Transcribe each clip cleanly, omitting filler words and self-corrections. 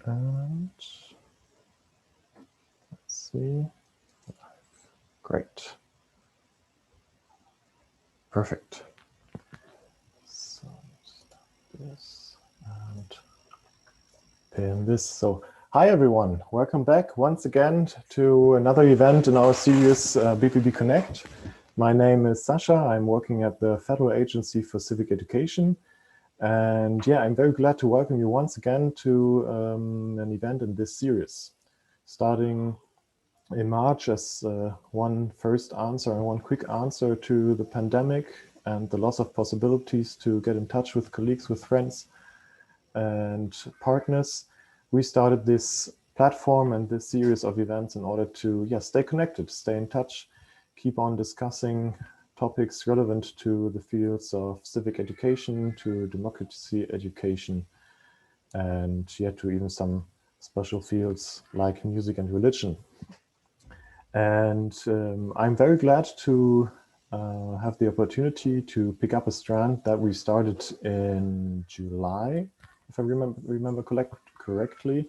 And let's see. Great. Perfect. So stop this and pin this. So hi everyone, welcome back once again to another event in our series BPB Connect. My name is Sasha. I'm working at the Federal Agency for Civic Education. And yeah, I'm very glad to welcome you once again to an event in this series. Starting in March as one first answer and one quick answer to the pandemic and the loss of possibilities to get in touch with colleagues, with friends and partners, we started this platform and this series of events in order to stay connected, stay in touch, keep on discussing topics relevant to the fields of civic education, to democracy education, and to even some special fields like music and religion. And I'm very glad to have the opportunity to pick up a strand that we started in July, if I remember correctly.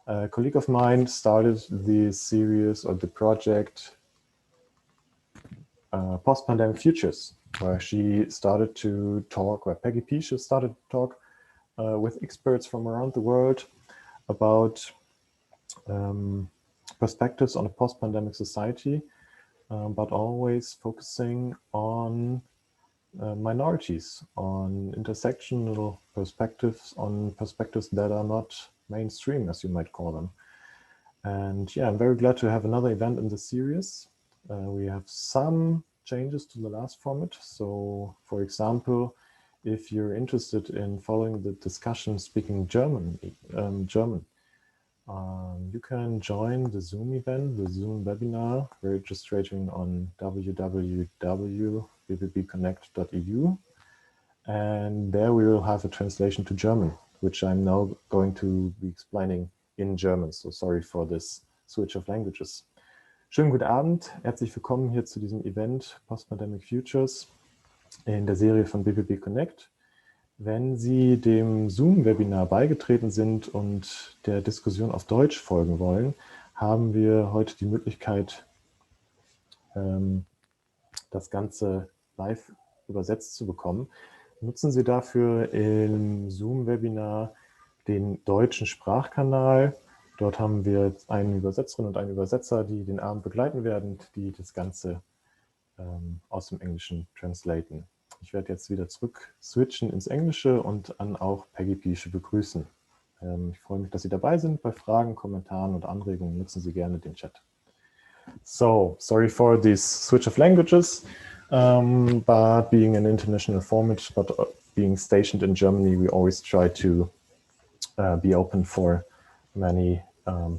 A colleague of mine started the series or the project Post-Pandemic Futures, where she started to talk, where Peggy Pische started to talk with experts from around the world about perspectives on a post-pandemic society, but always focusing on minorities, on intersectional perspectives, on perspectives that are not mainstream, as you might call them. And I'm very glad to have another event in the series. We have some changes to the last format. So, for example, if you're interested in following the discussion speaking German, you can join the Zoom event, the Zoom webinar, registering on www.bbbconnect.eu. And there we will have a translation to German, which I'm now going to be explaining in German. So sorry for this switch of languages. Schönen guten Abend, herzlich willkommen hier zu diesem Event Post-Pandemic Futures in der Serie von BPB Connect. Wenn Sie dem Zoom-Webinar beigetreten sind und der Diskussion auf Deutsch folgen wollen, haben wir heute die Möglichkeit, das Ganze live übersetzt zu bekommen. Nutzen Sie dafür im Zoom-Webinar den deutschen Sprachkanal. Dort haben wir eine Übersetzerin und einen Übersetzer, die den Abend begleiten werden, die das Ganze aus dem Englischen translaten. Ich werde jetzt wieder zurück switchen ins Englische und dann auch Peggy Pische begrüßen. Ich freue mich, dass Sie dabei sind. Bei Fragen, Kommentaren und Anregungen nutzen Sie gerne den Chat. So, sorry for this switch of languages, but being an international format, but being stationed in Germany, we always try to be open for many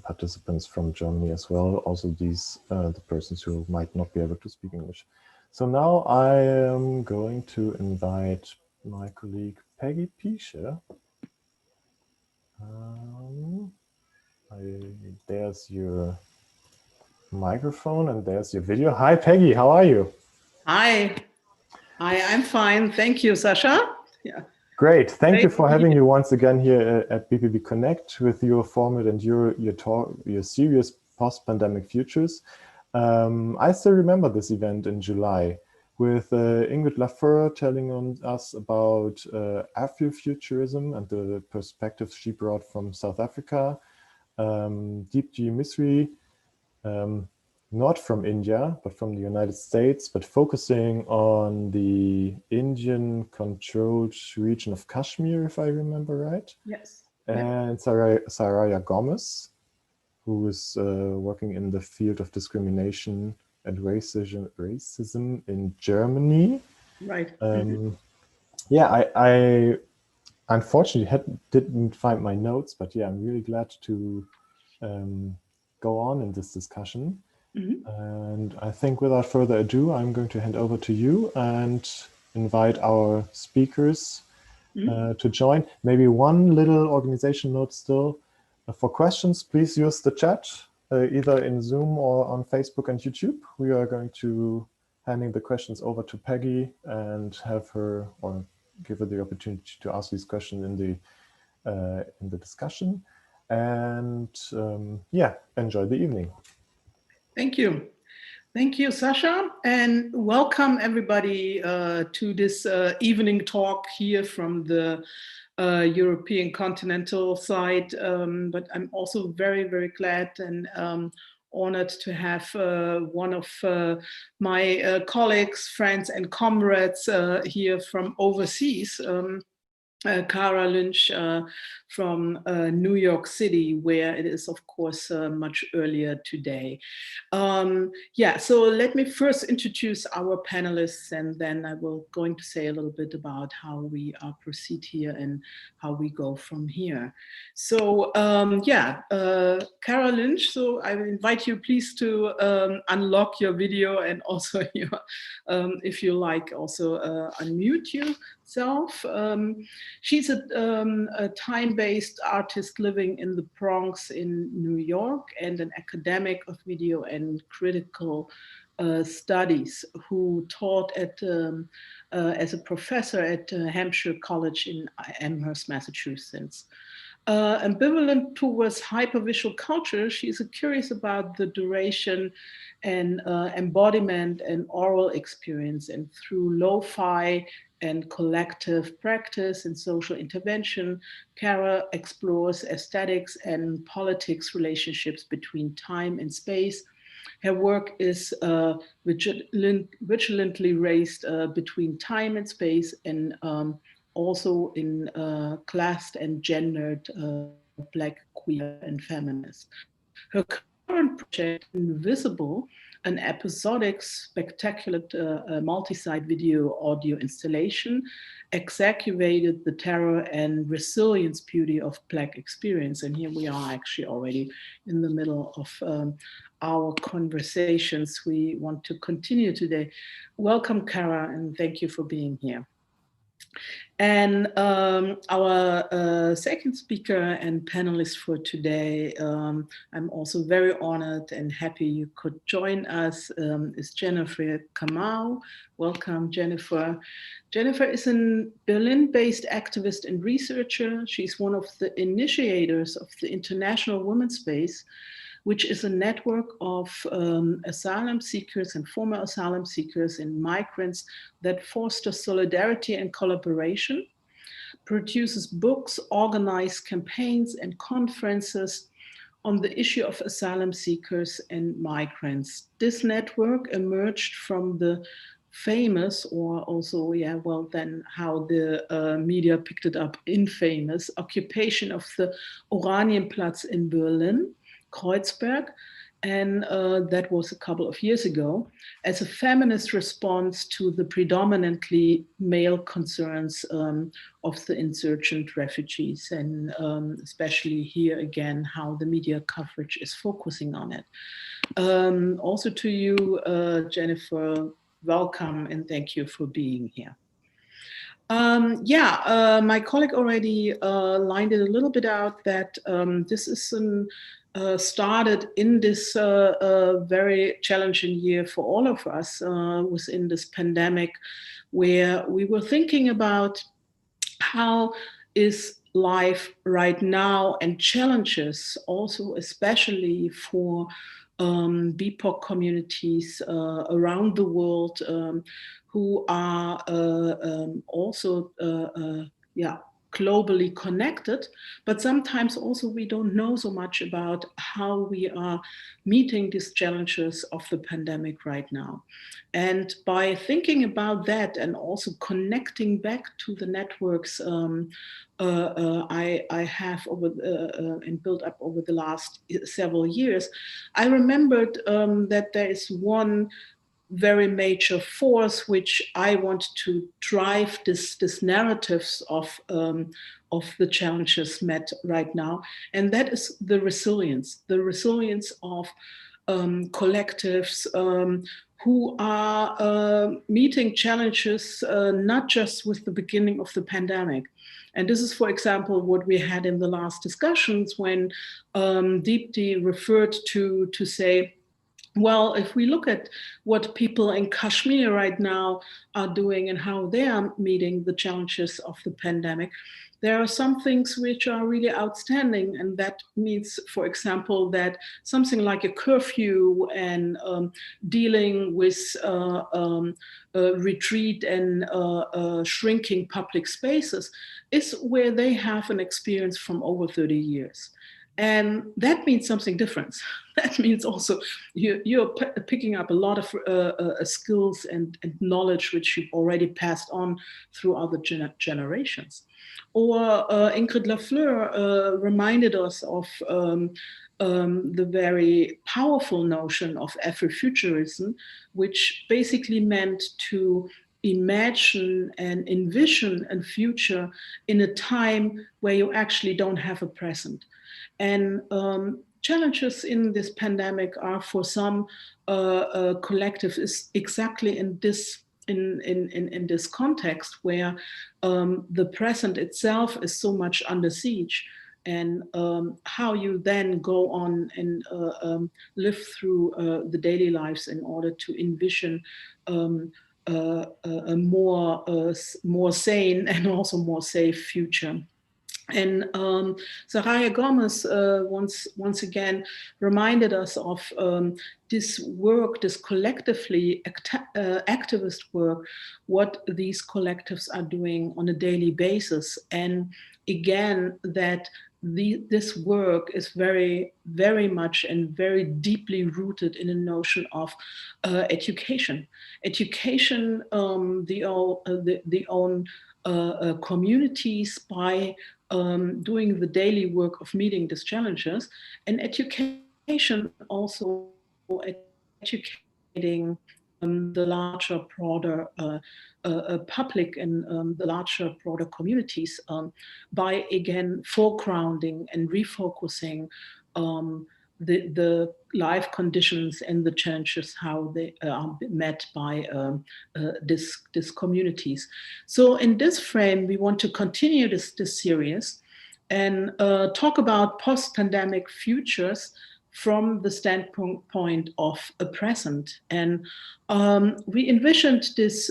participants from Germany as well. Also these the persons who might not be able to speak English. So now I am going to invite my colleague Peggy Pische. There's your microphone and there's your video. Hi Peggy, how are you? Hi, I'm fine. Thank you, Sasha. Yeah. Great, thank you for having you once again here at BPB Connect with your format and your series Post-Pandemic Futures. I still remember this event in July with Ingrid Lafleur telling us about Afrofuturism and the perspectives she brought from South Africa. Deepji Misri, not from India, but from the United States, but focusing on the Indian-controlled region of Kashmir, if I remember right. Yes. And Saraya Gomez, who is working in the field of discrimination and racism in Germany. Right. I unfortunately didn't find my notes, but I'm really glad to go on in this discussion. And I think without further ado, I'm going to hand over to you and invite our speakers to join. Maybe one little organization note still. For questions, please use the chat, either in Zoom or on Facebook and YouTube. We are going to handing the questions over to Peggy and have her or give her the opportunity to ask these questions in the discussion. And yeah, enjoy the evening. Thank you. Thank you, Sasha, and welcome everybody to this evening talk here from the European continental side. But I'm also very, very glad and honored to have one of my colleagues, friends, and comrades here from overseas. Cara Lynch from New York City, where it is, of course, much earlier today. Yeah, so let me first introduce our panelists, and then I will going to say a little bit about how we proceed here and how we go from here. So yeah, Cara Lynch, so I will invite you please to unlock your video and also your, if you like, also unmute yourself. She's a time-based artist living in the Bronx in New York and an academic of video and critical studies who taught at as a professor at Hampshire College in Amherst, Massachusetts. Ambivalent towards hypervisual culture, she's curious about the duration and embodiment and oral experience, and through lo-fi and collective practice and social intervention, Cara explores aesthetics and politics relationships between time and space. Her work is vigilantly raised between time and space, and also in classed and gendered Black, queer, and feminist. Her current project, Invisible, an episodic, spectacular multi-site video audio installation, exacerbated the terror and resilience beauty of Black experience. And here we are actually already in the middle of our conversations we want to continue today. Welcome, Cara, and thank you for being here. And our second speaker and panelist for today, I'm also very honored and happy you could join us, is Jennifer Kamau. Welcome, Jennifer. Jennifer is a Berlin-based activist and researcher. She's one of the initiators of the International Women's Space, which is a network of asylum seekers and former asylum seekers and migrants that foster solidarity and collaboration, produces books, organizes campaigns and conferences on the issue of asylum seekers and migrants. This network emerged from the famous, or also, yeah, well, then how the media picked it up, infamous occupation of the Oranienplatz in Berlin, Kreuzberg, and that was a couple of years ago, as a feminist response to the predominantly male concerns of the insurgent refugees, and especially here again, how the media coverage is focusing on it. Also to you, Jennifer, welcome and thank you for being here. My colleague already lined it a little bit out that this is started in this very challenging year for all of us within this pandemic, where we were thinking about how is life right now and challenges also, especially for BIPOC communities around the world who are also globally connected, but sometimes also we don't know so much about how we are meeting these challenges of the pandemic right now. And by thinking about that and also connecting back to the networks I have over and built up over the last several years, I remembered that there is one very major force which I want to drive this narratives of the challenges met right now, and that is the resilience of collectives who are meeting challenges not just with the beginning of the pandemic. And this is, for example, what we had in the last discussions when Deepti referred to say Well, if we look at what people in Kashmir right now are doing and how they are meeting the challenges of the pandemic, there are some things which are really outstanding. And that means, for example, that something like a curfew and dealing with retreat and shrinking public spaces is where they have an experience from over 30 years. And that means something different. That means also you're picking up a lot of skills and knowledge which you've already passed on through other generations. Or Ingrid Lafleur reminded us of the very powerful notion of Afrofuturism, which basically meant to imagine and envision a future in a time where you actually don't have a present. And challenges in this pandemic are for some collective is exactly in this this context where the present itself is so much under siege, and how you then go on and live through the daily lives in order to envision a more sane and also more safe future. And Soraya Gomez once again reminded us of this work, this collectively activist work, what these collectives are doing on a daily basis. And again, that this work is very, very much and very deeply rooted in a notion of education. Education, the own communities by doing the daily work of meeting these challenges, and education also educating the larger, broader public and the larger, broader communities by, again, foregrounding and refocusing the life conditions and the challenges, how they are met by these communities. So in this frame, we want to continue this series and talk about post-pandemic futures from the standpoint of a present. And we envisioned this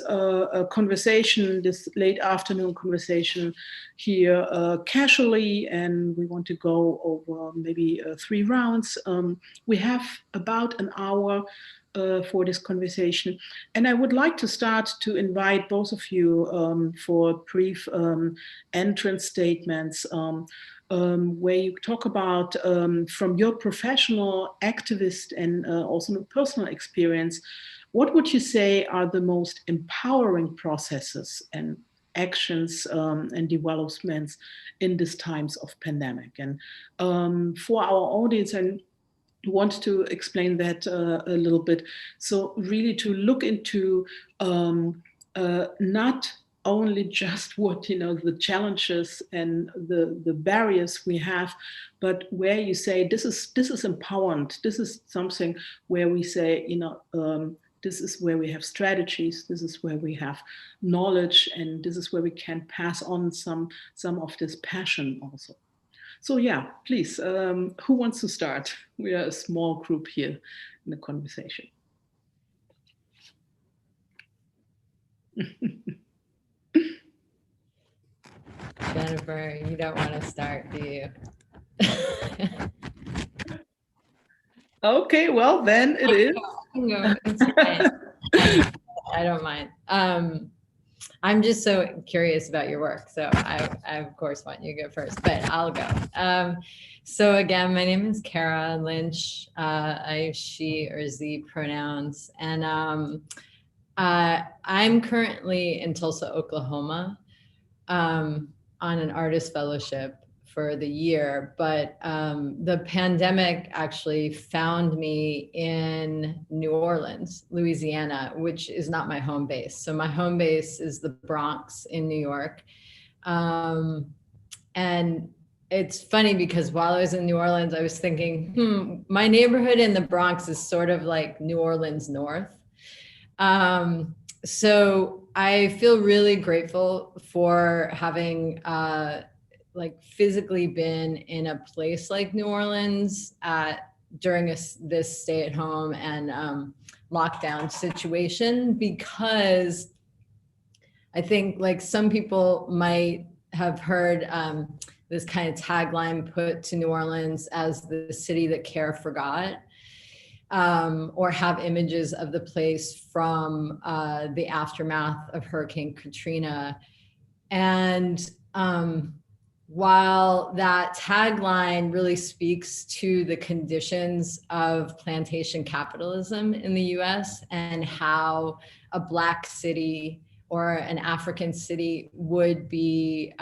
conversation, this late afternoon conversation here casually, and we want to go over maybe 3 rounds. We have about an hour for this conversation. And I would like to start to invite both of you for brief entrance statements where you talk about from your professional, activist, and also personal experience, what would you say are the most empowering processes and actions and developments in these times of pandemic? And for our audience, and want to explain that a little bit. So really to look into not only just what, the challenges and the barriers we have, but where you say this is empowerment. This is something where we say, this is where we have strategies. This is where we have knowledge, and this is where we can pass on some of this passion also. So yeah, please, who wants to start? We are a small group here in the conversation. Jennifer, you don't want to start, do you? Okay, well then it is. It's fine. I don't mind. I'm just so curious about your work, so I of course want you to go first, but I'll go. So again, my name is Kara Lynch. I use she or Z pronouns, and I'm currently in Tulsa, Oklahoma, on an artist fellowship for the year, but the pandemic actually found me in New Orleans, Louisiana, which is not my home base. So my home base is the Bronx in New York. And it's funny because while I was in New Orleans, I was thinking, my neighborhood in the Bronx is sort of like New Orleans North. So I feel really grateful for having like physically been in a place like New Orleans at during this stay-at-home and lockdown situation, because I think like some people might have heard this kind of tagline put to New Orleans as the city that care forgot, or have images of the place from the aftermath of Hurricane Katrina. And while that tagline really speaks to the conditions of plantation capitalism in the US and how a Black city or an African city would be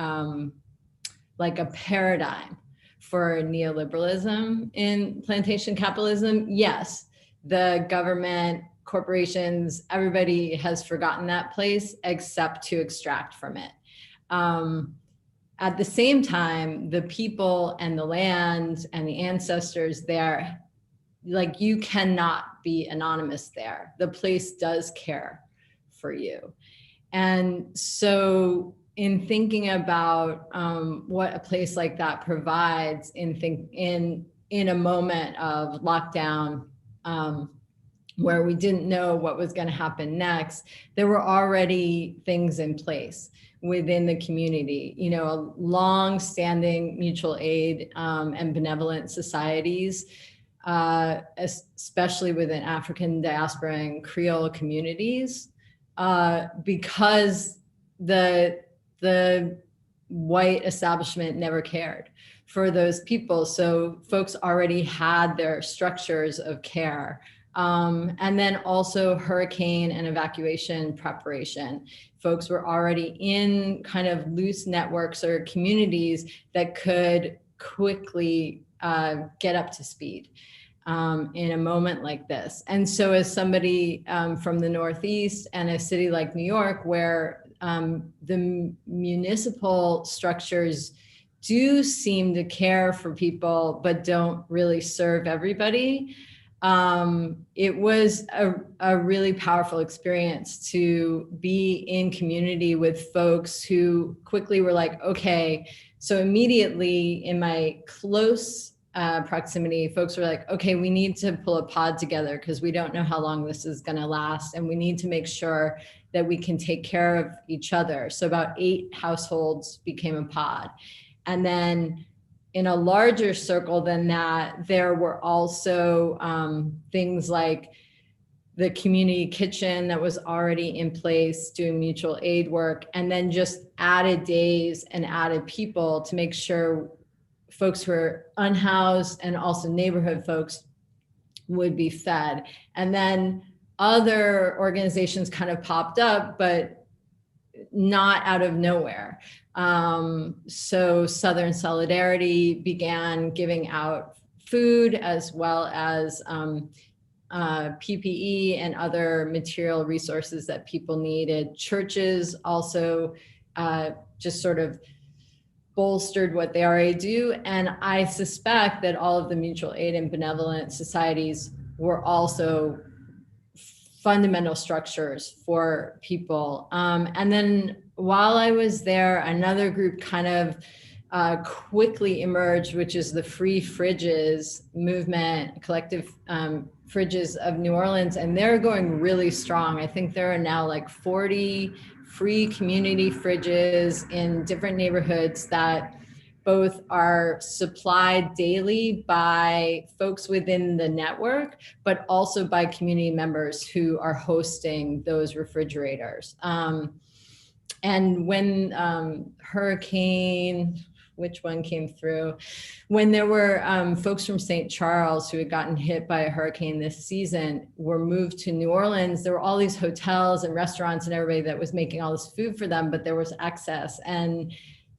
like a paradigm for neoliberalism in plantation capitalism, yes, the government, corporations, everybody has forgotten that place except to extract from it. At the same time, the people and the land and the ancestors there, like you cannot be anonymous there. The place does care for you. And so in thinking about what a place like that provides in a moment of lockdown, where we didn't know what was going to happen next, there were already things in place within the community, you know, a long-standing mutual aid and benevolent societies, especially within African diaspora and Creole communities, because the white establishment never cared for those people. So folks already had their structures of care. And then also hurricane and evacuation preparation. Folks were already in kind of loose networks or communities that could quickly get up to speed in a moment like this. And so as somebody from the Northeast and a city like New York, where the municipal structures do seem to care for people, but don't really serve everybody, it was a really powerful experience to be in community with folks who quickly were like, okay, so immediately in my close proximity, folks were like, okay, we need to pull a pod together because we don't know how long this is going to last. And we need to make sure that we can take care of each other. So about 8 households became a pod. And then in a larger circle than that, there were also things like the community kitchen that was already in place doing mutual aid work, and then just added days and added people to make sure folks who were unhoused and also neighborhood folks would be fed. And then other organizations kind of popped up, but not out of nowhere. So Southern Solidarity began giving out food as well as PPE and other material resources that people needed. Churches also just sort of bolstered what they already do. And I suspect that all of the mutual aid and benevolent societies were also fundamental structures for people. And then while I was there, another group kind of quickly emerged, which is the Free Fridges movement, collective fridges of New Orleans, and they're going really strong. I think there are now like 40 free community fridges in different neighborhoods that both are supplied daily by folks within the network, but also by community members who are hosting those refrigerators. And when hurricane, which one came through? When there were folks from St. Charles who had gotten hit by a hurricane this season were moved to New Orleans, there were all these hotels and restaurants and everybody that was making all this food for them, but there was excess. And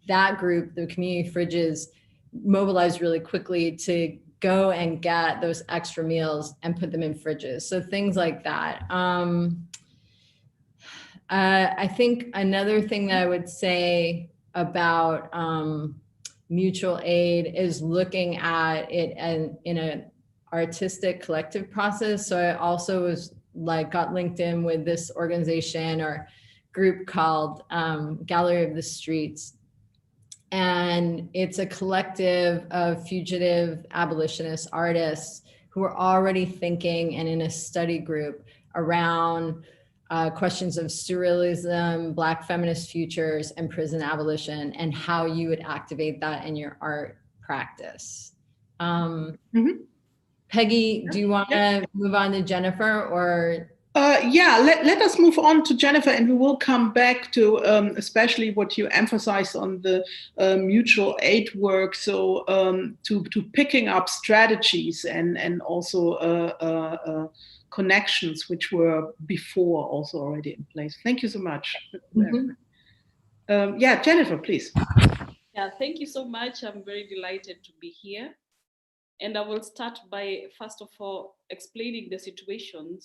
that group, the community fridges, mobilized really quickly to go and get those extra meals and put them in fridges. So things like that. I think another thing that I would say about mutual aid is looking at it in an artistic collective process. So I also was like got linked in with this organization or group called Gallery of the Streets. And it's a collective of fugitive abolitionist artists who are already thinking and in a study group around questions of surrealism, Black feminist futures, and prison abolition, and how you would activate that in your art practice. Peggy, do you want to move on to Jennifer, or? Yeah, let us move on to Jennifer, and we will come back to especially what you emphasized on the mutual aid work. So to picking up strategies and also connections which were before also already in place. Thank you so much. Yeah, Jennifer, please. Yeah, thank you so much. I'm very delighted to be here. And I will start by, first of all, explaining the situation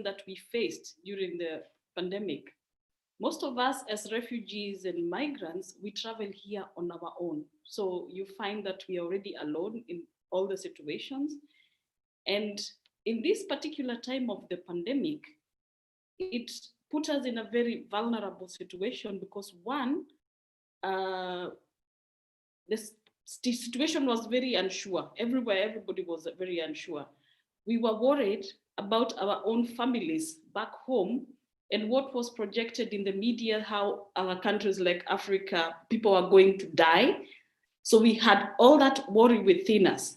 that we faced during the pandemic. Most of us as refugees and migrants, we travel here on our own. So you find that we are already alone in all the situations. And in this particular time of the pandemic, it put us in a very vulnerable situation because one, the situation was very unsure. Everywhere, everybody was very unsure. We were worried about our own families back home and what was projected in the media, how our countries like Africa, people are going to die. So we had all that worry within us.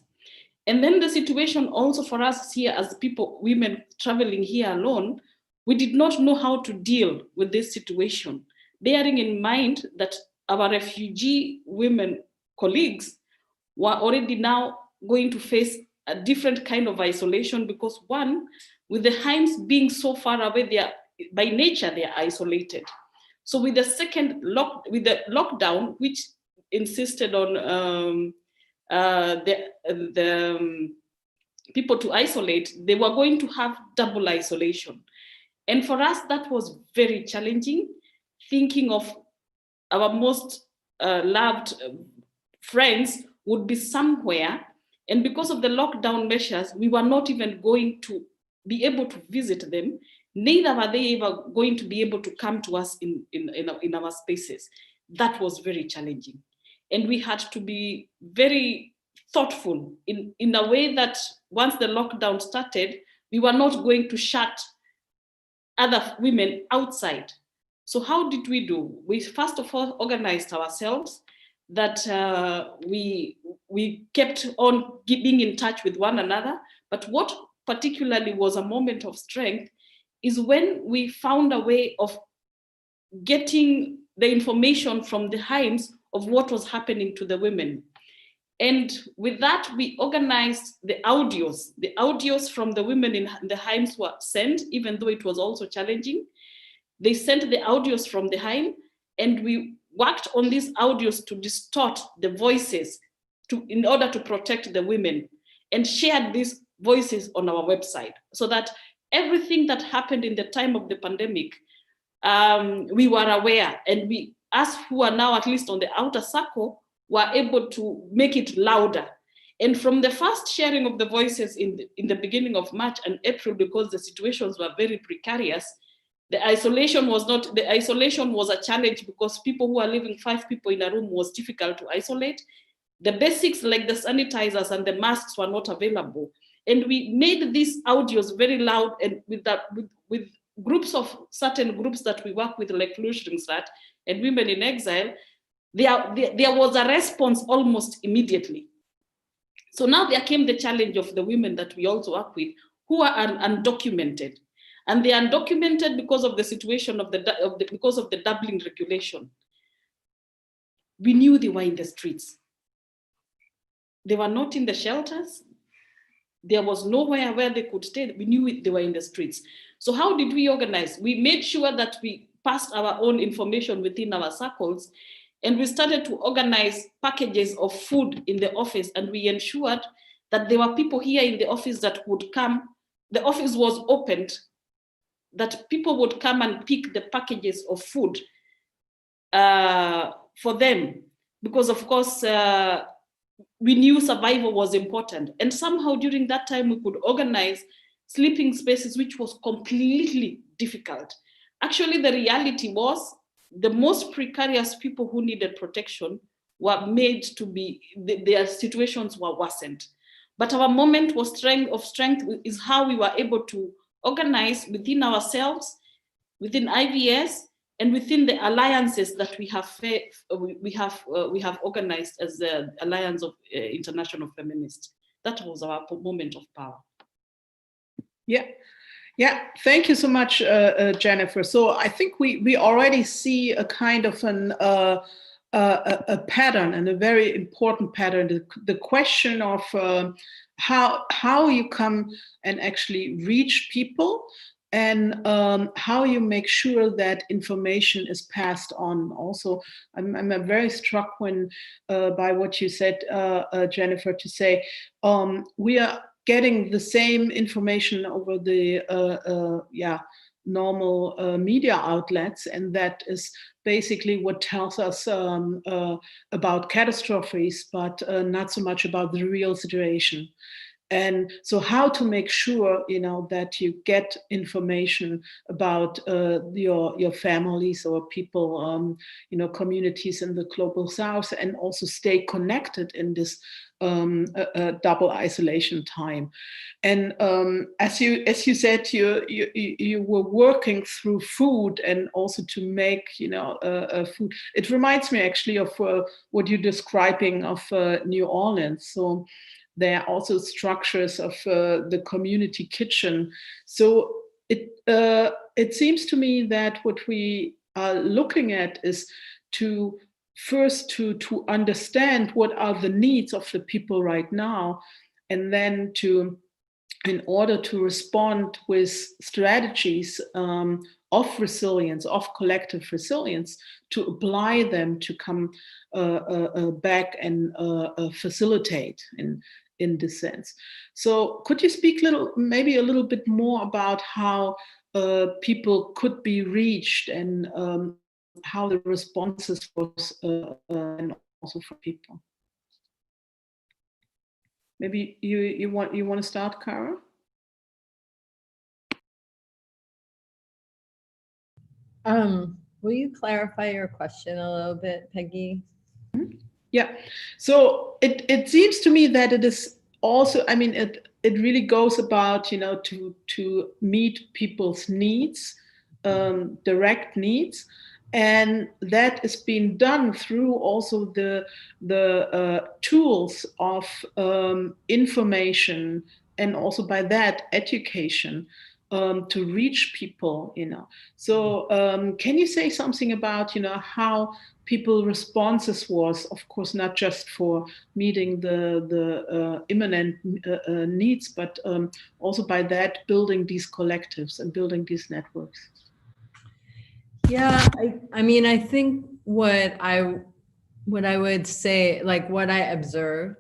And then the situation also for us here as people, women traveling here alone, we did not know how to deal with this situation, bearing in mind that our refugee women colleagues were already now going to face a different kind of isolation because one, with the Heims being so far away, they are, by nature, they are isolated. So with the lockdown, which insisted on the people to isolate, they were going to have double isolation. And for us, that was very challenging, thinking of our most loved friends would be somewhere. And because of the lockdown measures, we were not even going to be able to visit them. Neither were they ever going to be able to come to us in our spaces. That was very challenging. And we had to be very thoughtful in a way that once the lockdown started, we were not going to shut other women outside. So how did we do? We first of all organized ourselves, that we kept on being in touch with one another. But what particularly was a moment of strength is when we found a way of getting the information from the Heims of what was happening to the women. And with that, we organized the audios. The audios from the women in the Heims were sent, even though it was also challenging. They sent the audios from the Heim, and we worked on these audios to distort the voices in order to protect the women, and shared these voices on our website so that everything that happened in the time of the pandemic, we were aware, and we, us who are now at least on the outer circle, were able to make it louder. And from the first sharing of the voices in the beginning of March and April, because the situations were very precarious, the isolation was a challenge because people who are living 5 people in a room was difficult to isolate. The basics like the sanitizers and the masks were not available. And we made these audios very loud, and with groups of certain groups that we work with, like Flüchtlingsrat and Women in Exile, there was a response almost immediately. So now there came the challenge of the women that we also work with, who are undocumented. And they are undocumented because of the situation because of the Dublin regulation. We knew they were in the streets. They were not in the shelters. There was nowhere where they could stay. We knew they were in the streets. So how did we organize? We made sure that we passed our own information within our circles, and we started to organize packages of food in the office, and we ensured that there were people here in the office that would come. The office was opened, that people would come and pick the packages of food for them, because of course, we knew survival was important. And somehow during that time, we could organize sleeping spaces, which was completely difficult. Actually, the reality was the most precarious people who needed protection were made to be, their situations were worsened. But our moment of strength is how we were able to organize within ourselves, within IVS, and within the alliances that we have organized as the Alliance of International Feminists. That was our moment of power. Yeah, thank you so much, Jennifer. So I think we already see a kind of a pattern, and a very important pattern. The question of how you come and actually reach people, and how you make sure that information is passed on. Also, I'm very struck by what you said, Jennifer, to say we are getting the same information over the normal media outlets, and that is basically what tells us about catastrophes, but not so much about the real situation. And so how to make sure, that you get information about your families or people, communities in the global south, and also stay connected in this double isolation time. And as you said, you were working through food, and also to make food. It reminds me actually of what you're describing of New Orleans. So there are also structures of the community kitchen. So it seems to me that what we are looking at is to understand what are the needs of the people right now, and then in order to respond with strategies of resilience, of collective resilience, to apply them to come back and facilitate in this sense. So could you speak maybe a little bit more about how people could be reached, and how the responses was, and also for people? Maybe you want to start, Kara? Will you clarify your question a little bit, Peggy? Yeah. So it seems to me that it is also, it really goes about, to meet people's needs, direct needs. And that is being done through also the tools of information, and also by that education, to reach people. So can you say something about how people responses was, of course, not just for meeting the imminent needs, but also by that building these collectives and building these networks? Yeah, I think what I would say, like what I observed,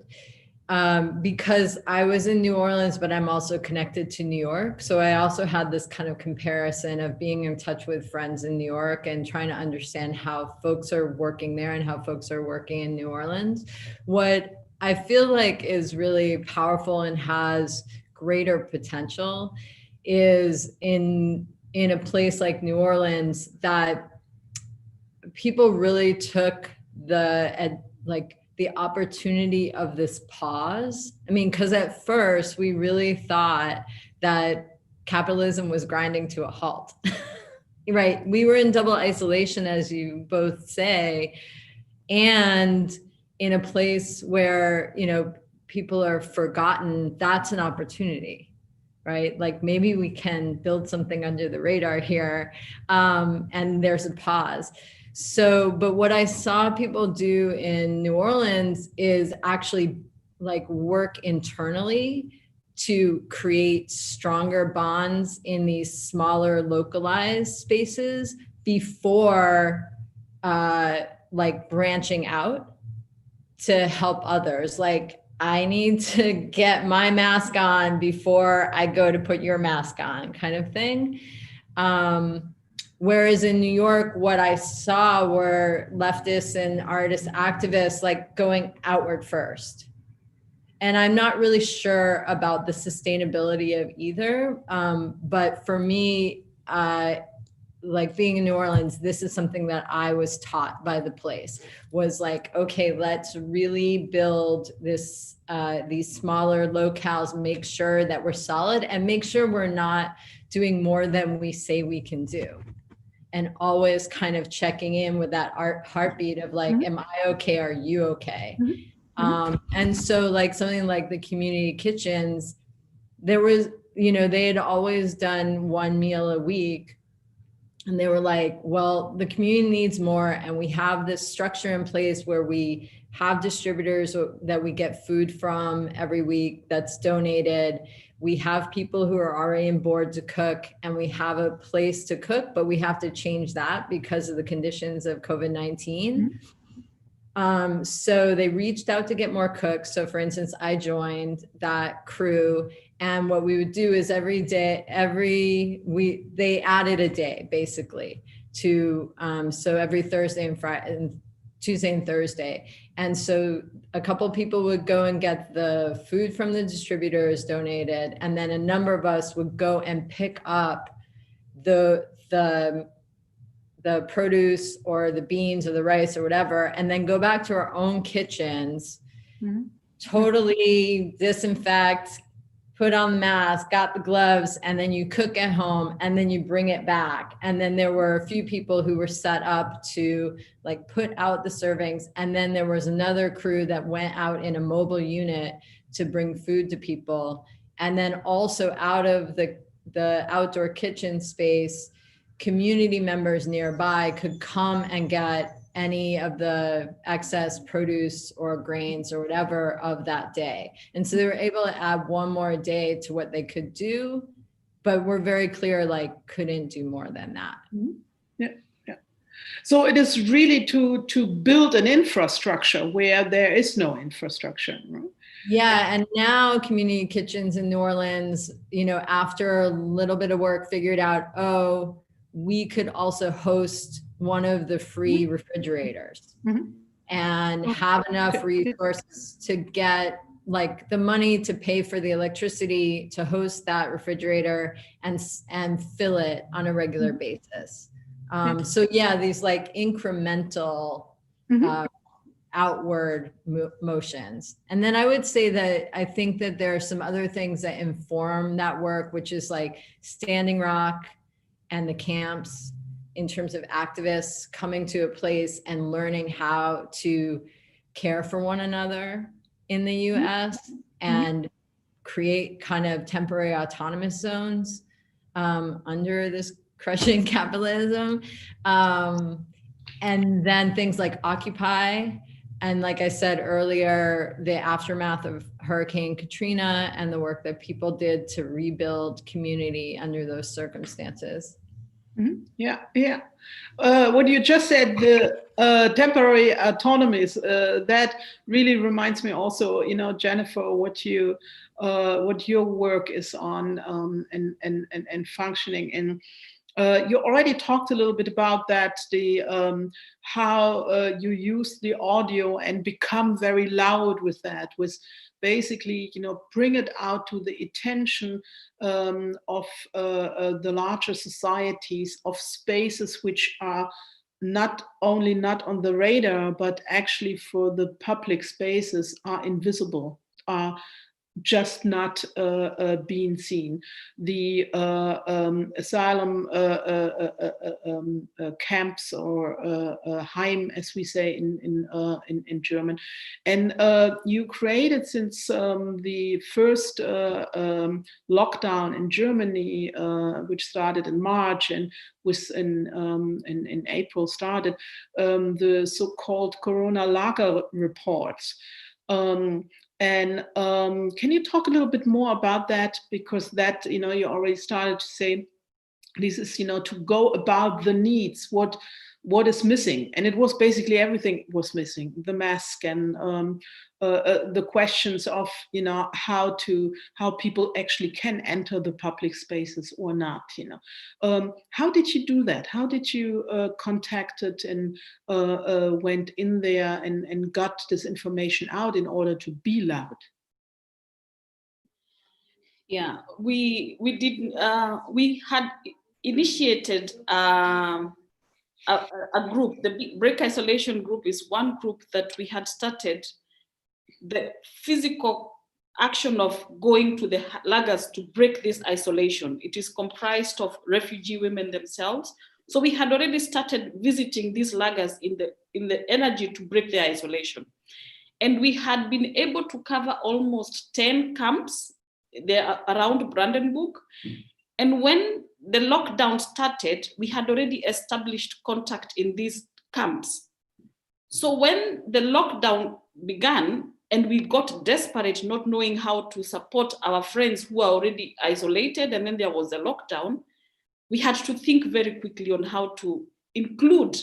because I was in New Orleans, but I'm also connected to New York. So I also had this kind of comparison of being in touch with friends in New York and trying to understand how folks are working there and how folks are working in New Orleans. What I feel like is really powerful and has greater potential is in a place like New Orleans, that people really took the opportunity of this pause. Because at first we really thought that capitalism was grinding to a halt. Right? We were in double isolation, as you both say, and in a place where, people are forgotten. That's an opportunity. Right? Like maybe we can build something under the radar here, and there's a pause. So, but what I saw people do in New Orleans is actually like work internally to create stronger bonds in these smaller localized spaces before like branching out to help others. Like, I need to get my mask on before I go to put your mask on, kind of thing. Whereas in New York, what I saw were leftists and artists, activists, like going outward first. And I'm not really sure about the sustainability of either. But for me, like being in New Orleans, this is something that I was taught by the place, was like, okay, let's really build this, these smaller locales, make sure that we're solid and make sure we're not doing more than we say we can do. And always kind of checking in with that heartbeat of like, am I okay? Are you okay? And so like something like the community kitchens, there was, you know, they had always done one meal a week. And they were like, well, the community needs more. And we have this structure in place where we have distributors that we get food from every week that's donated. We have people who are already on board to cook, and we have a place to cook, but we have to change that because of the conditions of COVID-19. So they reached out to get more cooks. So for instance, I joined that crew, and what we would do is every day, they added a day basically to, so every Thursday and Friday and Tuesday and Thursday. And so a couple of people would go and get the food from the distributors donated. And then a number of us would go and pick up the produce or the beans or the rice or whatever, and then go back to our own kitchens, totally disinfect, put on the mask, got the gloves, and then you cook at home and then you bring it back. And then there were a few people who were set up to like put out the servings. And then there was another crew that went out in a mobile unit to bring food to people. And then also out of the outdoor kitchen space, community members nearby could come and get any of the excess produce or grains or whatever of that day. And so they were able to add one more day to what they could do, but we're very clear, like, couldn't do more than that. Yeah. So it is really to build an infrastructure where there is no infrastructure, right? Yeah, and now community kitchens in New Orleans, you know, after a little bit of work, figured out, oh, we could also host one of the free refrigerators and have enough resources to get like the money to pay for the electricity to host that refrigerator and fill it on a regular basis. So yeah, these like incremental outward motions. And then I would say that I think that there are some other things that inform that work, which is like Standing Rock and the camps, in terms of activists coming to a place and learning how to care for one another in the US and create kind of temporary autonomous zones under this crushing capitalism. And then things like Occupy. And like I said earlier, the aftermath of Hurricane Katrina and the work that people did to rebuild community under those circumstances. Yeah. What you just said, the temporary autonomies, that really reminds me also, you know, Jennifer, what your work is on and functioning in. You already talked a little bit about that, the how you use the audio and become very loud with that, with basically, you know, bring it out to the attention of the larger societies, of spaces which are not only not on the radar, but actually for the public spaces are invisible, are just not being seen. The asylum camps, or Heim, as we say in German, and you created, since the first lockdown in Germany, which started in March and was in April started, the so-called Corona Lager reports. And can you talk a little bit more about that? Because that, you know, you already started to say this is, you know, to go about the needs, what is missing. And it was basically everything was missing, the mask and the questions of, you know, how people actually can enter the public spaces or not, you know. How did you do that? How did you contact it and went in there and got this information out in order to be loud? Yeah, we did. We had initiated a group. The break isolation group is one group that we had started. The physical action of going to the lagers to break this isolation. It is comprised of refugee women themselves. So we had already started visiting these lagers in the energy to break their isolation. And we had been able to cover almost 10 camps there around Brandenburg. And when the lockdown started, we had already established contact in these camps. So when the lockdown began, and we got desperate, not knowing how to support our friends who are already isolated, and then there was a lockdown, we had to think very quickly on how to include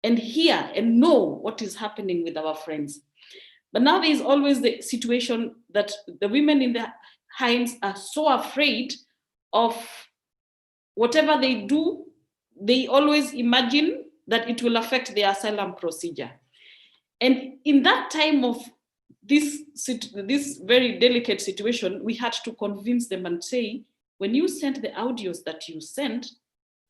and hear and know what is happening with our friends. But now there is always the situation that the women in the Heinz are so afraid of whatever they do, they always imagine that it will affect their asylum procedure. And in that time of this very delicate situation, we had to convince them and say, when you send the audios that you sent,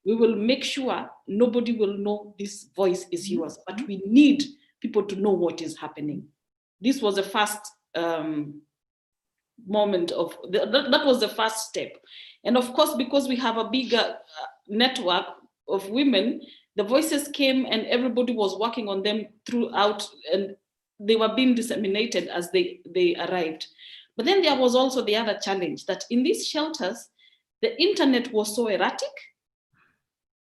we will make sure nobody will know this voice is yours, but we need people to know what is happening. This was the first moment of, that was the first step. And of course, because we have a bigger network of women, the voices came and everybody was working on them throughout, and they were being disseminated as they arrived. But then there was also the other challenge that in these shelters, the internet was so erratic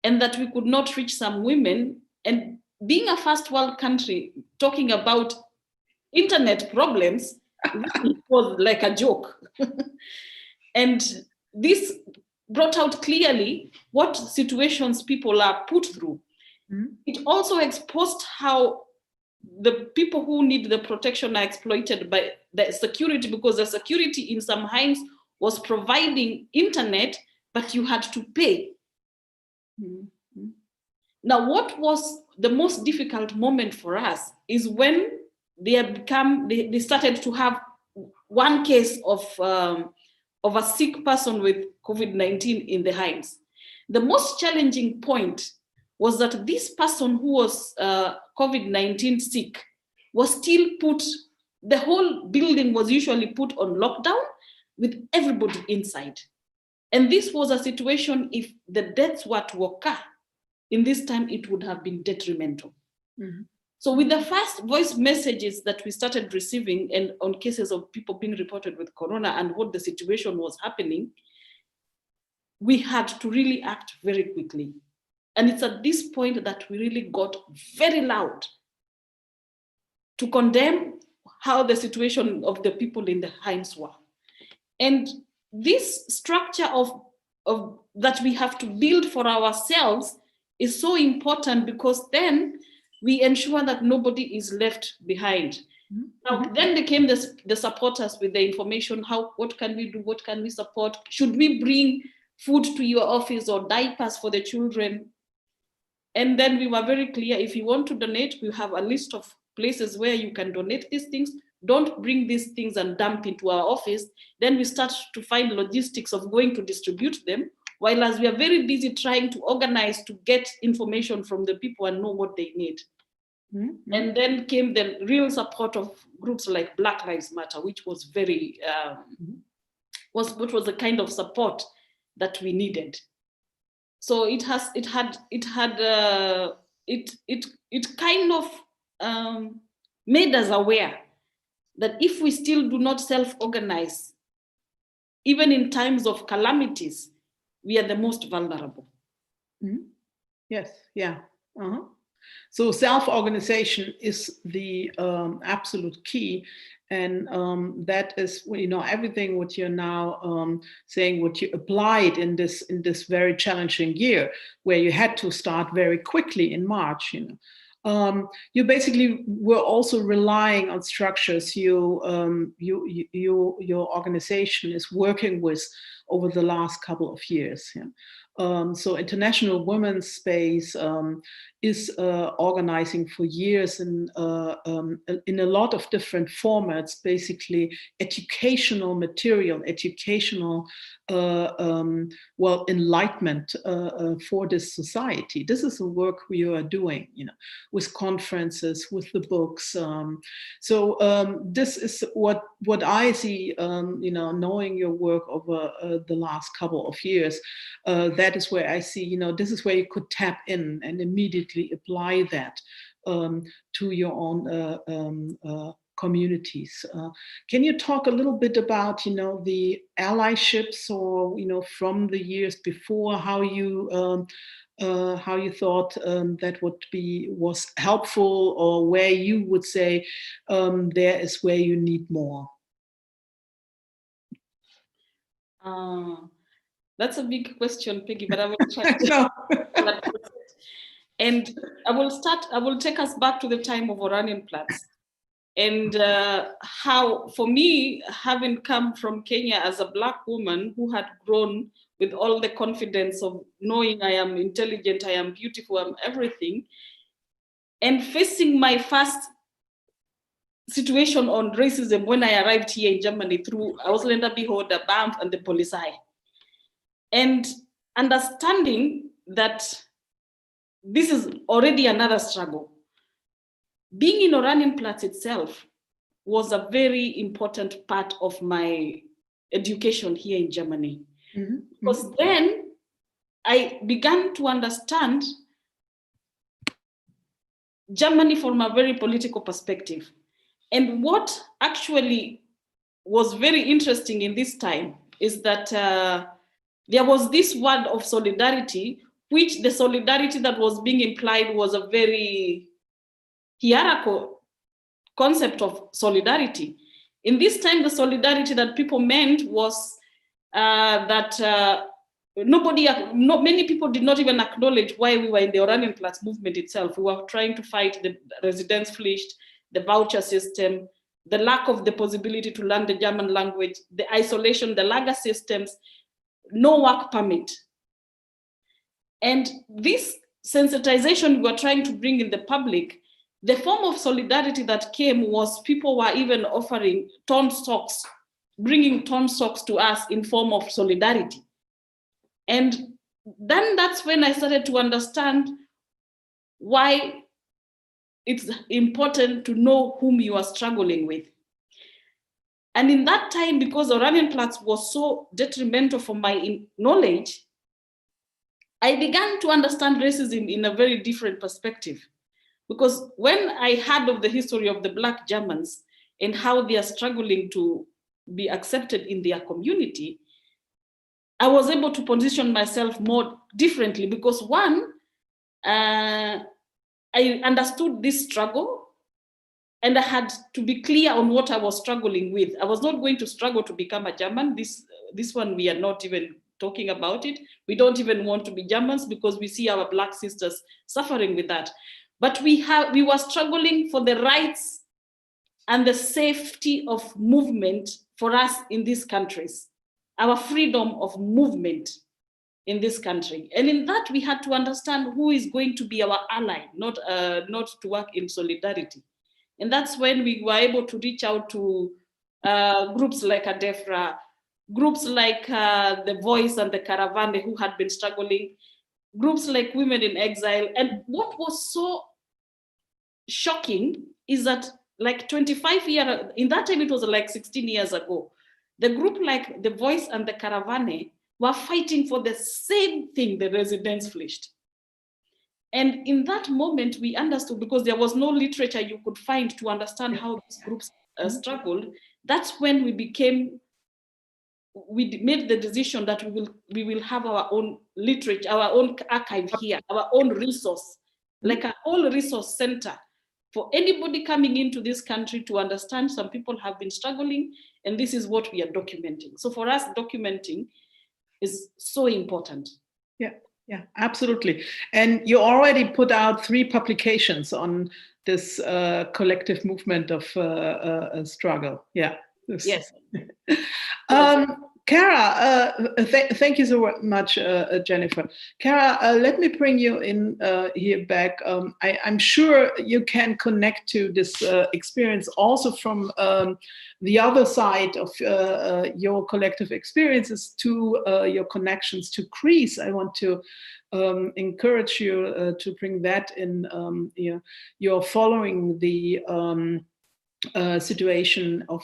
and that we could not reach some women. And being a first world country, talking about internet problems, it was like a joke. And this brought out clearly what situations people are put through. Mm-hmm. It also exposed how the people who need the protection are exploited by the security, because the security in some Heinz was providing internet, but you had to pay. Mm-hmm. Now, what was the most difficult moment for us is when they started to have one case of a sick person with COVID-19 in the Heinz. The most challenging point was that this person who was COVID-19 sick was still the whole building was usually put on lockdown with everybody inside. And this was a situation, if the deaths were to occur in this time, it would have been detrimental. Mm-hmm. So with the first voice messages that we started receiving, and on cases of people being reported with corona and what the situation was happening, we had to really act very quickly. And it's at this point that we really got very loud to condemn how the situation of the people in the Heinz were. And this structure of that we have to build for ourselves is so important, because then we ensure that nobody is left behind. Mm-hmm. Now, then they came the supporters with the information, what can we do, what can we support? Should we bring food to your office or diapers for the children? And then we were very clear, if you want to donate, we have a list of places where you can donate these things. Don't bring these things and dump into our office. Then we start to find logistics of going to distribute them, while as we are very busy trying to organize to get information from the people and know what they need. Mm-hmm. And then came the real support of groups like Black Lives Matter, which was very, was the kind of support that we needed. So it kind of made us aware that if we still do not self-organize, even in times of calamities, we are the most vulnerable. Mm-hmm. Yes, yeah. Uh-huh. So self-organization is the absolute key. And that is, everything what you're now saying, what you applied in this very challenging year, where you had to start very quickly in March. You basically were also relying on structures your organization is working with over the last couple of years. Yeah? So International Women's Space is organizing for years in a lot of different formats, basically educational material, educational enlightenment for this society. This is the work we are doing, with conferences, with the books. This is what I see, knowing your work over the last couple of years. That is where I see, this is where you could tap in and immediately apply that to your own communities. Can you talk a little bit about, the allyships, or, from the years before, how you thought that was helpful, or where you would say there is where you need more? That's a big question, Peggy, but I will try to. And I will take us back to the time of Oranienplatz. And how, for me, having come from Kenya as a Black woman who had grown with all the confidence of knowing I am intelligent, I am beautiful, I'm everything, and facing my first situation on racism when I arrived here in Germany through Ausländerbehörde, BAMF, and the Polizei. And understanding that this is already another struggle. Being in Oranienplatz itself was a very important part of my education here in Germany. Mm-hmm. Because then I began to understand Germany from a very political perspective. And what actually was very interesting in this time is that there was this word of solidarity, which the solidarity that was being implied was a very hierarchical concept of solidarity. In this time, the solidarity that people meant was that many people did not even acknowledge why we were in the Oranienplatz movement itself. We were trying to fight the Residenzpflicht, the voucher system, the lack of the possibility to learn the German language, the isolation, the lager systems, no work permit. And this sensitization we were trying to bring in the public, the form of solidarity that came was people were even offering torn socks, bringing torn socks to us in form of solidarity. And then that's when I started to understand why it's important to know whom you are struggling with. And in that time, because Oranienplatz was so detrimental for my knowledge, I began to understand racism in a very different perspective. Because when I heard of the history of the Black Germans and how they are struggling to be accepted in their community, I was able to position myself more differently because one, I understood this struggle and I had to be clear on what I was struggling with. I was not going to struggle to become a German. This one, we are not even talking about it. We don't even want to be Germans because we see our Black sisters suffering with that. But we were struggling for the rights and the safety of movement for us in these countries, our freedom of movement in this country. And in that, we had to understand who is going to be our ally, not to work in solidarity. And that's when we were able to reach out to groups like ADEFRA, groups like The Voice and the Caravane who had been struggling, groups like Women in Exile. And what was so shocking is that like 25 years, in that time it was like 16 years ago, the group like The Voice and the Caravane were fighting for the same thing, the Residenzpflicht. And in that moment, we understood, because there was no literature you could find to understand how these groups struggled. That's when we made the decision that we will have our own literature, our own archive here, our own resource, like a whole resource center for anybody coming into this country to understand some people have been struggling, and this is what we are documenting. So for us, documenting is so important. Yeah, absolutely. And you already put out 3 publications on this collective movement of struggle. Yeah. Yes. Kara, thank you so much, Jennifer. Kara, let me bring you in here back. I'm sure you can connect to this experience also from the other side of your collective experiences to your connections to Greece. I want to encourage you to bring that in. You're following the situation of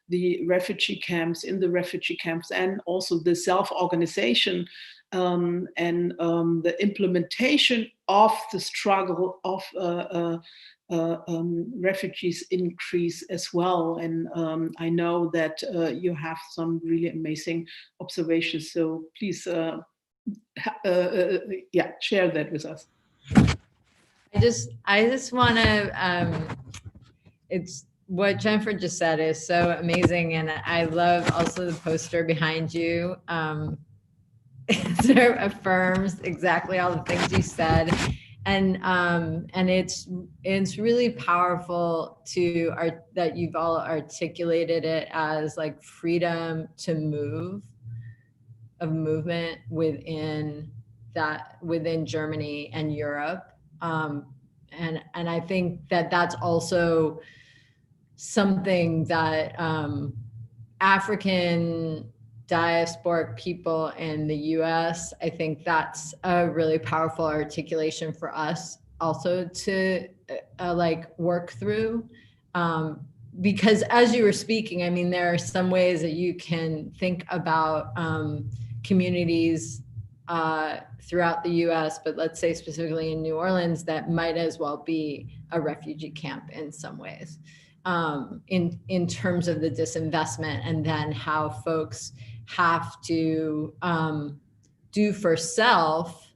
the refugee camps, in the refugee camps, and also the self-organization and the implementation of the struggle of refugees in Greece as well. And I know that you have some really amazing observations. So please, yeah, share that with us. I just want to. It's what Jennifer just said is so amazing, and I love also the poster behind you. It sort of affirms exactly all the things you said, and it's really powerful that you've all articulated it as like freedom to move, of movement within Germany and Europe, and I think that that's also something that African diasporic people in the US, I think that's a really powerful articulation for us also to like work through. Because as you were speaking, I mean, there are some ways that you can think about communities throughout the US, but let's say specifically in New Orleans, that might as well be a refugee camp in some ways. In terms of the disinvestment, and then how folks have to do for self,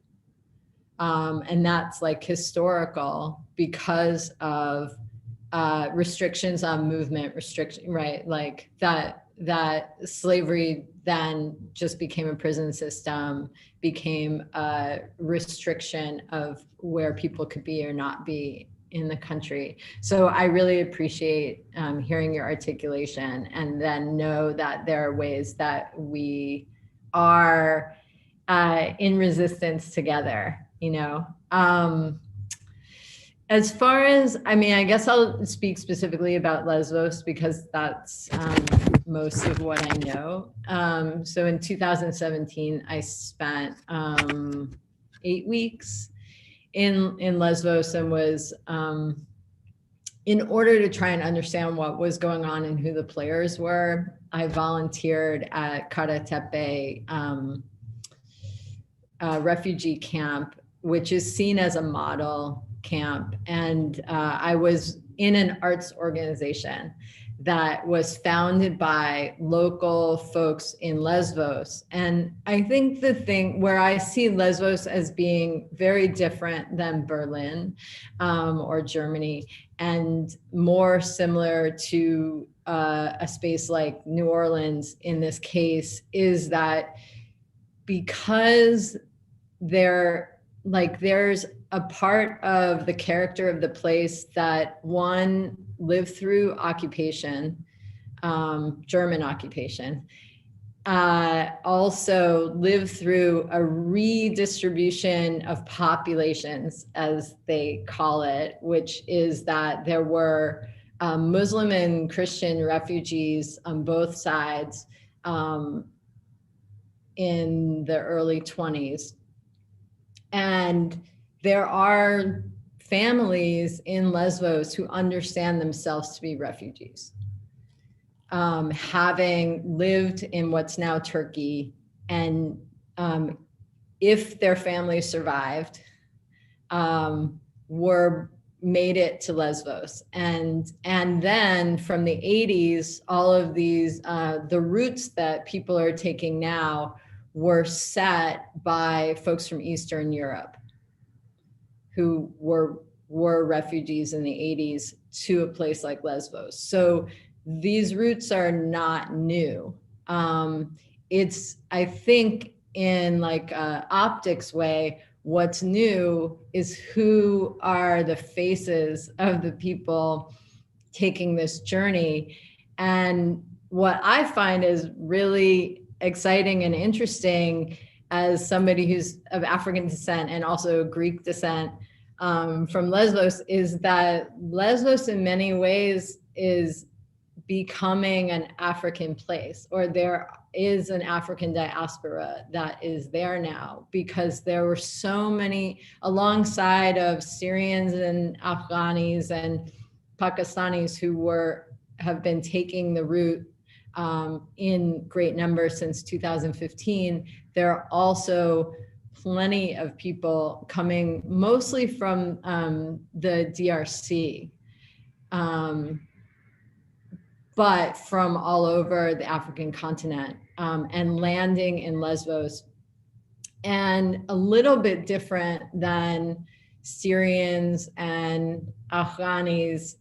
and that's like historical because of restrictions on movement, right? Like that slavery then just became a prison system, became a restriction of where people could be or not be in the country. So I really appreciate hearing your articulation, and then know that there are ways that we are in resistance together, you know. As far as, I mean, I guess I'll speak specifically about Lesbos because that's most of what I know. So in 2017, I spent 8 weeks in Lesbos, and was in order to try and understand what was going on and who the players were, I volunteered at Karatepe refugee camp, which is seen as a model camp. And I was in an arts organization that was founded by local folks in Lesbos. And I think the thing where I see Lesbos as being very different than Berlin or Germany, and more similar to a space like New Orleans in this case, is that because there's a part of the character of the place that one lived through occupation, German occupation, also lived through a redistribution of populations, as they call it, which is that there were Muslim and Christian refugees on both sides in the early 20s. And there are families in Lesbos who understand themselves to be refugees, having lived in what's now Turkey, and if their families survived, made it to Lesbos. And then from the 80s, all of these, the routes that people are taking now were set by folks from Eastern Europe who were refugees in the 80s to a place like Lesbos. So these roots are not new. It's, I think, in like a optics way, what's new is who are the faces of the people taking this journey. And what I find is really exciting and interesting as somebody who's of African descent and also Greek descent from Lesbos is that Lesbos in many ways is becoming an African place, or there is an African diaspora that is there now, because there were so many, alongside of Syrians and Afghanis and Pakistanis who have been taking the route in great numbers since 2015. There are also plenty of people coming, mostly from the DRC, but from all over the African continent, and landing in Lesbos. And a little bit different than Syrians and Afghanis,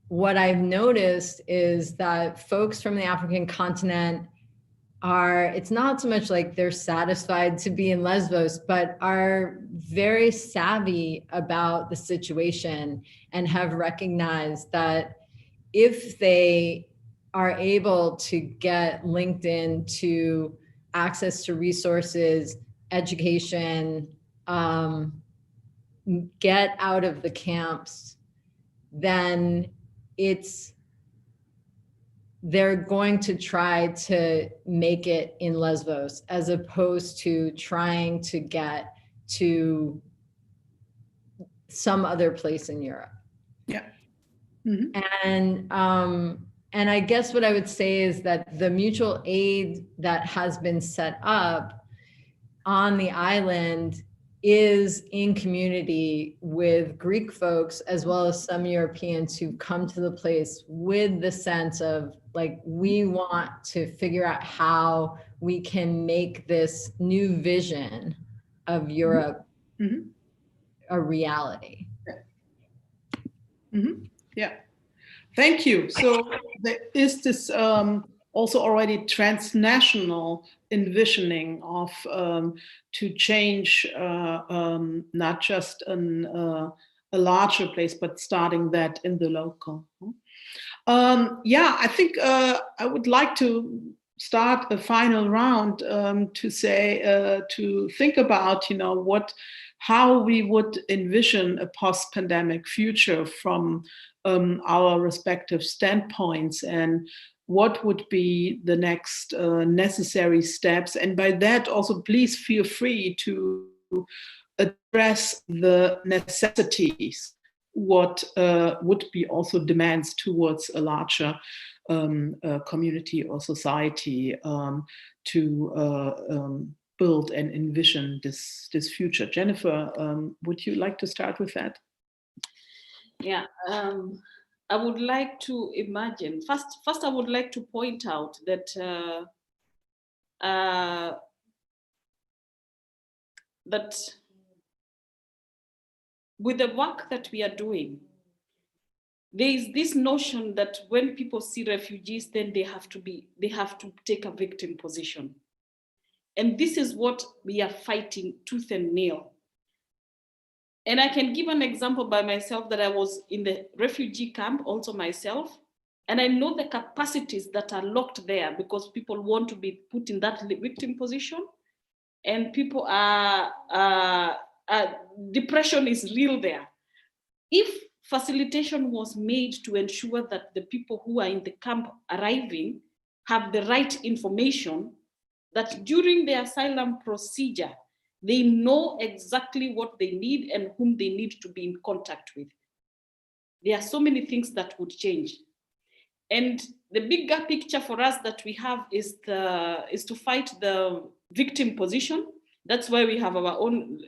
what I've noticed is that folks from the African continent it's not so much like they're satisfied to be in Lesbos, but are very savvy about the situation and have recognized that if they are able to get linked into access to resources, education, get out of the camps, then they're going to try to make it in Lesbos, as opposed to trying to get to some other place in Europe. Yeah. Mm-hmm. And I guess what I would say is that the mutual aid that has been set up on the island is in community with Greek folks, as well as some Europeans who come to the place with the sense of, like, we want to figure out how we can make this new vision of Europe a reality. Mm-hmm. Yeah, thank you. So there is this also already transnational envisioning of to change not just a larger place, but starting that in the local. Yeah, I think I would like to start a final round to say, to think about, how we would envision a post-pandemic future from our respective standpoints, and what would be the next necessary steps. And by that also, please feel free to address the necessities, what would be also demands towards a larger community or society to build and envision this future. Jennifer, would you like to start with that? Yeah, I would like to imagine, first I would like to point out that that with the work that we are doing, there is this notion that when people see refugees, then they have to take a victim position. And this is what we are fighting tooth and nail. And I can give an example by myself, that I was in the refugee camp also myself. And I know the capacities that are locked there, because people want to be put in that victim position. And people depression is real there. If facilitation was made to ensure that the people who are in the camp arriving have the right information, that during the asylum procedure, they know exactly what they need and whom they need to be in contact with. There are so many things that would change. And the bigger picture for us that we have is to fight the victim position. That's why we have our own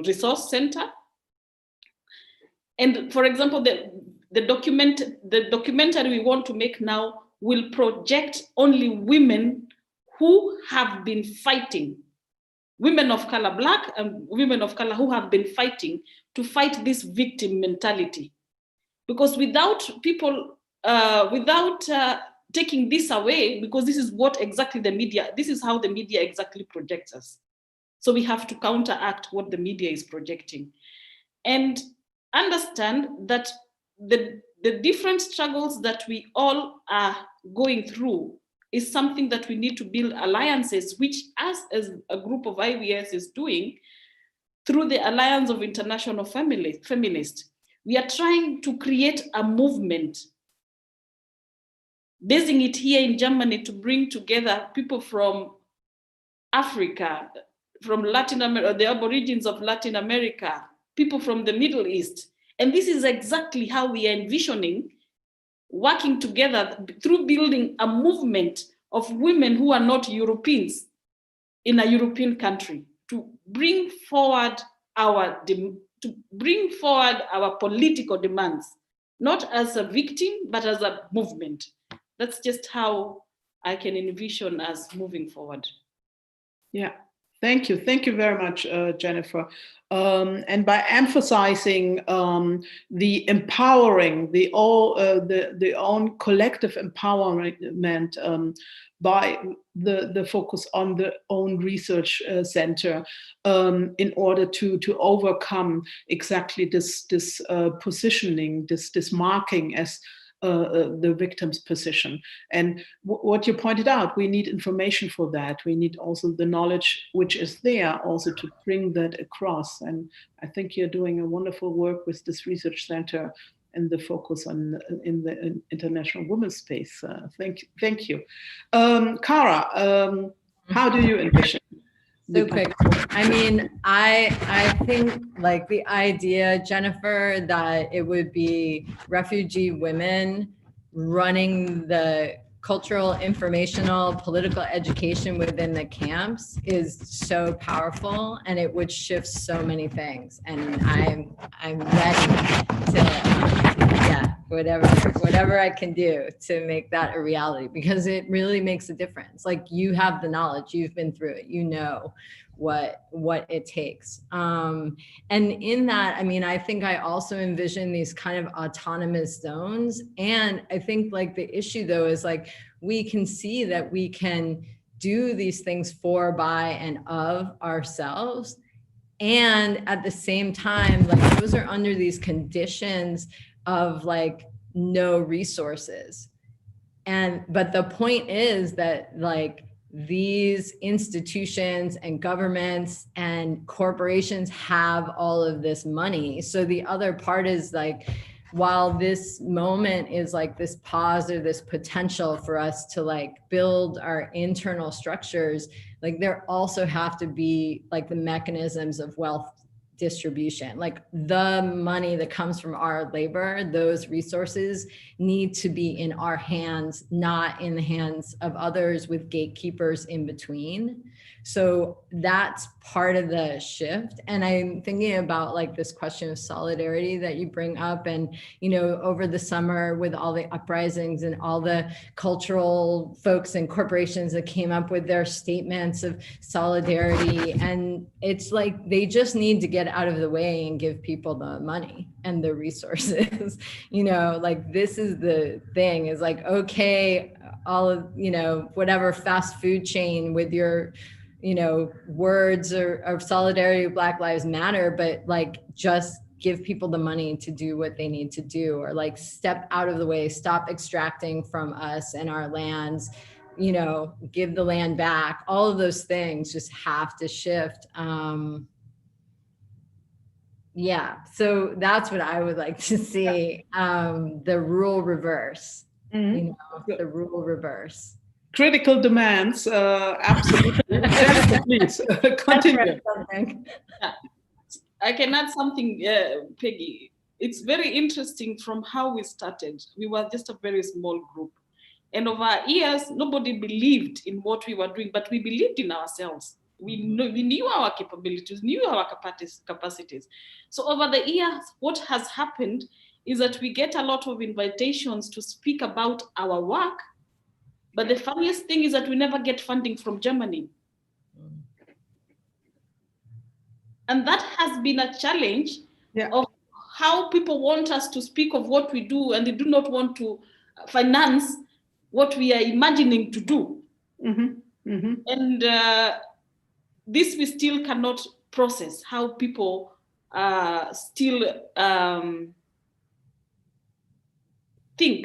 resource center. And for example, the documentary we want to make now will project only women who have been fighting, women of color, Black and women of color who have been fighting to fight this victim mentality. Because without people, taking this away, because this is what exactly the media, this is how the media exactly projects us. So we have to counteract what the media is projecting. And understand that the different struggles that we all are going through is something that we need to build alliances, which us as a group of IVS is doing through the Alliance of International Feminists. We are trying to create a movement, basing it here in Germany, to bring together people from Africa, from Latin America, the Aborigines of Latin America, people from the Middle East. And this is exactly how we are envisioning working together through building a movement of women who are not Europeans in a European country to bring forward our political demands, not as a victim, but as a movement. That's just how I can envision us moving forward. Yeah. Thank you. Thank you very much, Jennifer. And by emphasizing the empowering, the own collective empowerment by the focus on the own research center in order to overcome exactly this positioning, this marking as the victim's position. And what you pointed out, we need information for that. We need also the knowledge which is there also to bring that across. And I think you're doing a wonderful work with this research center and the focus on in the international women's space. Thank you. Kara, how do you envision? So quick. I mean, I think like the idea, Jennifer, that it would be refugee women running the cultural, informational, political education within the camps is so powerful, and it would shift so many things. And I'm ready to whatever I can do to make that a reality, because it really makes a difference. Like, you have the knowledge, you've been through it, you know what it takes. And in that, I mean, I think I also envision these kind of autonomous zones. And I think like the issue though is like, we can see that we can do these things for, by, and of ourselves. And at the same time, like those are under these conditions of like no resources. But the point is that like these institutions and governments and corporations have all of this money. So the other part is like, while this moment is like this pause or this potential for us to like build our internal structures, like there also have to be like the mechanisms of wealth distribution, like the money that comes from our labor, those resources need to be in our hands, not in the hands of others with gatekeepers in between. So that's part of the shift. And I'm thinking about like this question of solidarity that you bring up. And, you know, over the summer with all the uprisings and all the cultural folks and corporations that came up with their statements of solidarity. And it's like, they just need to get out of the way and give people the money and the resources. You know, like this is the thing, is like, okay, all of, you know, whatever fast food chain with your, you know, words of solidarity, Black Lives Matter, but like just give people the money to do what they need to do, or like step out of the way, stop extracting from us and our lands, you know, give the land back. All of those things just have to shift. Yeah, so that's what I would like to see, the rule reverse, you know, the rule reverse. Critical demands, absolutely. Please continue. I can add something, Peggy. It's very interesting from how we started. We were just a very small group. And over years, nobody believed in what we were doing, but we believed in ourselves. We knew our capabilities, knew our capacities. So over the years, what has happened is that we get a lot of invitations to speak about our work. But the funniest thing is that we never get funding from Germany. And that has been a challenge of how people want us to speak of what we do, and they do not want to finance what we are imagining to do. And this we still cannot process, how people still think.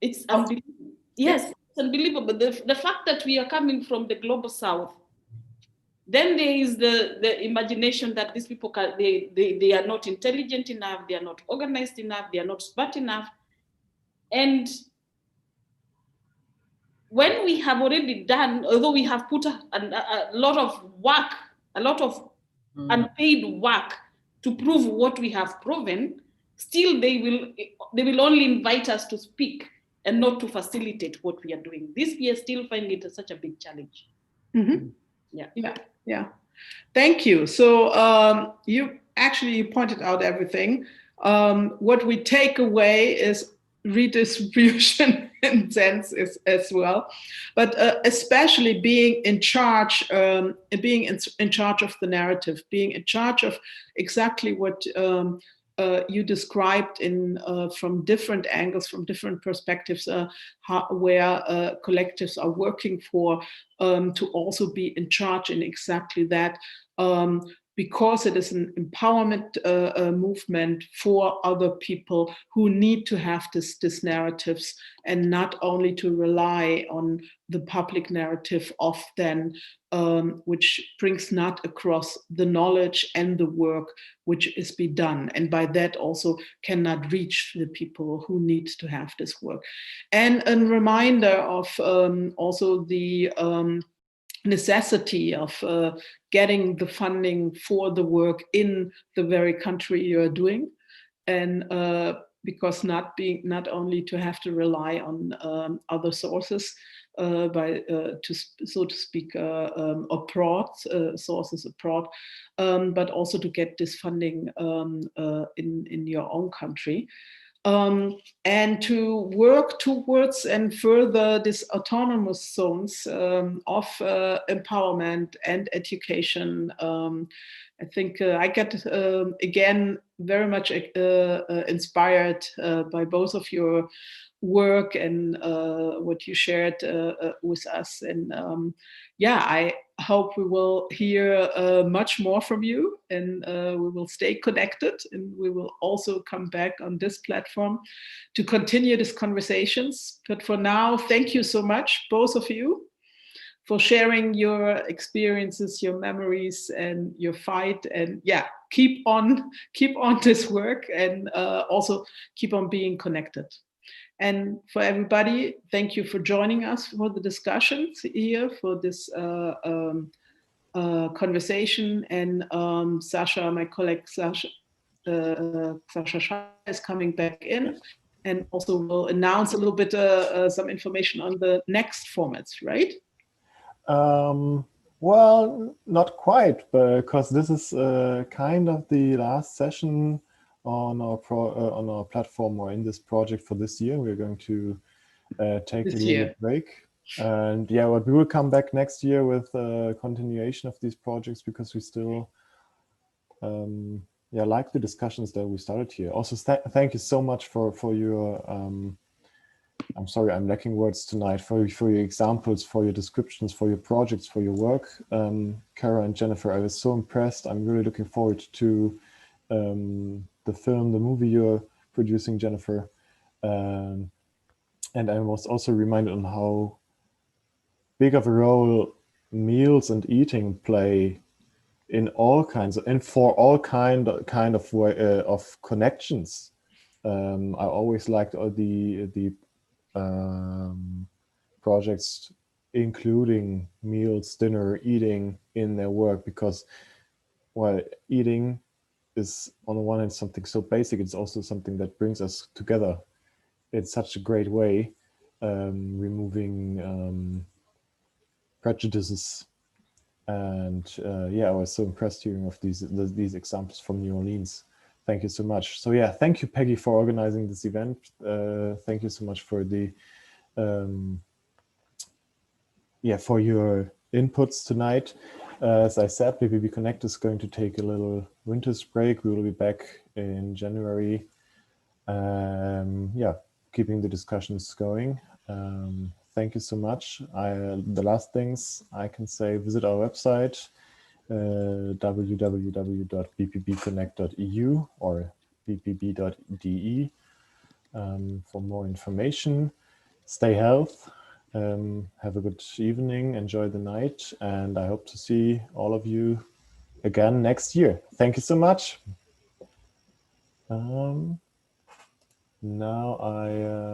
It's unbelievable. Yes, it's unbelievable. The fact that we are coming from the global south, then there is the imagination that these people they are not intelligent enough, they are not organized enough, they are not smart enough. And when we have already done, although we have put a lot of work, a lot of unpaid work to prove what we have proven, still they will only invite us to speak and not to facilitate what we are doing. This we are still finding it such a big challenge. Yeah. Thank you. So you actually pointed out everything. What we take away is redistribution in sense as well, but especially being in charge, being in charge of the narrative, being in charge of exactly what you described in from different angles, from different perspectives, where collectives are working for, to also be in charge in exactly that, because it is an empowerment movement for other people who need to have these narratives, and not only to rely on the public narrative of then, which brings not across the knowledge and the work which is be done, and by that also cannot reach the people who need to have this work. And a reminder of also the necessity of getting the funding for the work in the very country you're doing, and because not only to have to rely on other sources, so to speak, abroad, sources abroad, but also to get this funding in your own country. And to work towards and further these autonomous zones of empowerment and education. I think I get, again, very much inspired by both of your work and what you shared with us. And I hope we will hear much more from you, and we will stay connected, and we will also come back on this platform to continue these conversations. But for now, thank you so much, both of you, for sharing your experiences, your memories, and your fight. And keep on this work, and also keep on being connected. And for everybody, thank you for joining us for the discussions here, for this conversation. And Sasha, my colleague Sasha Schreier is coming back in, and also will announce a little bit some information on the next formats, right? Well, not quite, because this is kind of the last session on our platform, or in this project for this year. We're going to take a little break, and but we will come back next year with a continuation of these projects, because we still like the discussions that we started here. Also, thank you so much for your I'm sorry, I'm lacking words tonight, for your examples, for your descriptions, for your projects, for your work. Kara and Jennifer, I was so impressed. I'm really looking forward to the film, the movie you're producing, Jennifer. And I was also reminded on how big of a role meals and eating play in all kinds of, and for all kind of way, of connections. I always liked all the projects including meals, dinner, eating in their work, because eating is on the one hand something so basic, it's also something that brings us together in such a great way, removing prejudices. And I was so impressed hearing of these examples from New Orleans. Thank you so much. So thank you, Peggy, for organizing this event. Thank you so much for the for your inputs tonight. As I said, BBB Connect is going to take a little winter's break. We will be back in January. Keeping the discussions going. Thank you so much. The last things I can say, visit our website, www.bpbconnect.eu or bpb.de. for more information. Stay healthy. Have a good evening. Enjoy the night. And I hope to see all of you again next year. Thank you so much. Now I